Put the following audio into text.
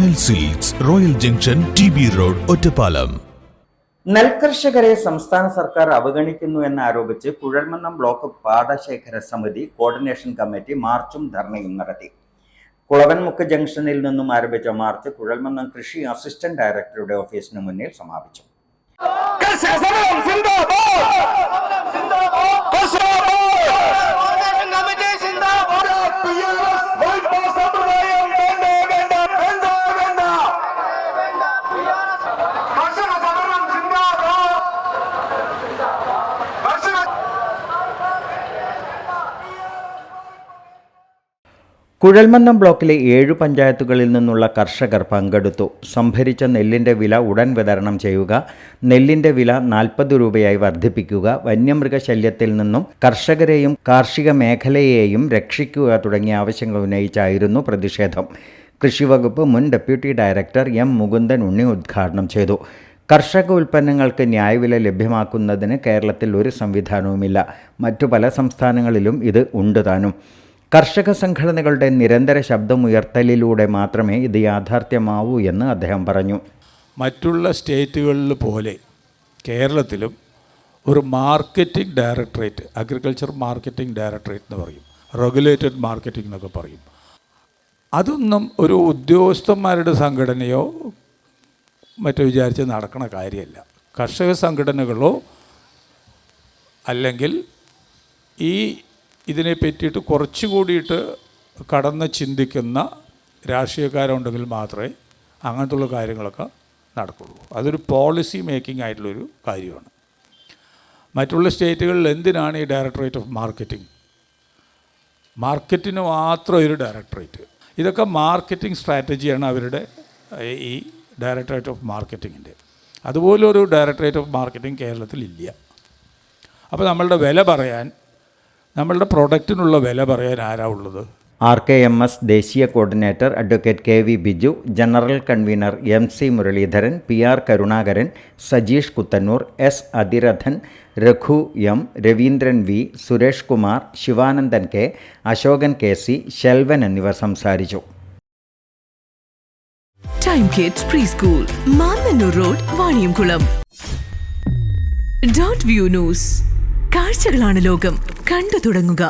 Royal Silks, Royal Junction, TB road, Ottapalam. നെൽകർഷകരെ സംസ്ഥാന സർക്കാർ അവഗണിക്കുന്നു എന്നാരോപിച്ച് കുഴൽമന്നം ബ്ലോക്ക് പാടശേഖര സമിതി കോർഡിനേഷൻ കമ്മിറ്റി മാർച്ചും ധർണയും നടത്തി. കുളവൻമുക്ക് ജംഗ്ഷനിൽ നിന്നും ആരംഭിച്ച മാർച്ച് കുഴൽമന്നം കൃഷി അസിസ്റ്റന്റ് ഡയറക്ടറുടെ ഓഫീസിന് മുന്നിൽ സമാപിച്ചു. കുഴൽമന്നം ബ്ലോക്കിലെ 7 പഞ്ചായത്തുകളിൽ നിന്നുള്ള കർഷകർ പങ്കെടുത്തു. സംഭരിച്ച നെല്ലിൻ്റെ വില ഉടൻ വിതരണം ചെയ്യുക, നെല്ലിൻ്റെ വില 40 രൂപയായി വർദ്ധിപ്പിക്കുക, വന്യമൃഗശല്യത്തിൽ നിന്നും കർഷകരെയും കാർഷിക മേഖലയെയും രക്ഷിക്കുക തുടങ്ങിയ ആവശ്യങ്ങൾ ഉന്നയിച്ചായിരുന്നു പ്രതിഷേധം. കൃഷിവകുപ്പ് മുൻ ഡെപ്യൂട്ടി ഡയറക്ടർ M. മുകുന്ദൻ ഉണ്ണി ഉദ്ഘാടനം ചെയ്തു. കർഷക ഉൽപ്പന്നങ്ങൾക്ക് ന്യായവില ലഭ്യമാക്കുന്നതിന് കേരളത്തിൽ ഒരു സംവിധാനവുമില്ല. മറ്റു പല സംസ്ഥാനങ്ങളിലും ഇത് ഉണ്ട് താനും. കർഷക സംഘടനകളുടെ നിരന്തര ശബ്ദമുയർത്തലിലൂടെ മാത്രമേ ഇത് യാഥാർത്ഥ്യമാവൂ എന്ന് അദ്ദേഹം പറഞ്ഞു. മറ്റുള്ള സ്റ്റേറ്റുകളിൽ പോലെ കേരളത്തിലും ഒരു marketing directorate, agriculture marketing directorate എന്ന് പറയും, റെഗുലേറ്റഡ് മാർക്കറ്റിംഗ് എന്നൊക്കെ പറയും. അതൊന്നും ഒരു ഉദ്യോഗസ്ഥന്മാരുടെ സംഘടനയോ മറ്റോ വിചാരിച്ച് നടക്കുന്ന കാര്യമല്ല. കർഷക സംഘടനകളോ അല്ലെങ്കിൽ ഇതിനെ പറ്റിയിട്ട് കുറച്ചുകൂടിയിട്ട് കടന്ന് ചിന്തിക്കുന്ന രാഷ്ട്രീയക്കാരുണ്ടെങ്കിൽ മാത്രമേ അങ്ങനത്തുള്ള കാര്യങ്ങളൊക്കെ നടക്കുള്ളൂ. അതൊരു പോളിസി മേക്കിംഗ് ആയിട്ടുള്ളൊരു കാര്യമാണ്. മറ്റുള്ള സ്റ്റേറ്റുകളിൽ എന്തിനാണ് ഈ ഡയറക്ടറേറ്റ് ഓഫ് മാർക്കറ്റിംഗ്? മാർക്കറ്റിന് മാത്രം ഒരു ഡയറക്ടറേറ്റ്. ഇതൊക്കെ മാർക്കറ്റിംഗ് സ്ട്രാറ്റജിയാണ് അവരുടെ ഈ ഡയറക്ടറേറ്റ് ഓഫ് മാർക്കറ്റിങ്ങിൻ്റെ. അതുപോലൊരു ഡയറക്ടറേറ്റ് ഓഫ് മാർക്കറ്റിംഗ് കേരളത്തിലില്ല. അപ്പോൾ നമ്മളുടെ പ്രൊഡക്റ്റിനുള്ള വില പറയാൻ ആരാ ഉള്ളത്? RKMS ദേശീയ coordinator advocate KV Biju, general convener MC Muraleedharan, PR Karunakaran, Sajeesh Kuthannur, S Athirathan, Raghu M, Raveendran V, Suresh Kumar, Sivanandan K, Ashokan KC, Selvan എന്നിവർ സംസാരിച്ചു. Time kids pre school, Mannannur road, Vaniyamkulam. .view news, കാഴ്ചകളാണ് ലോകം, കണ്ടു തുടങ്ങുക.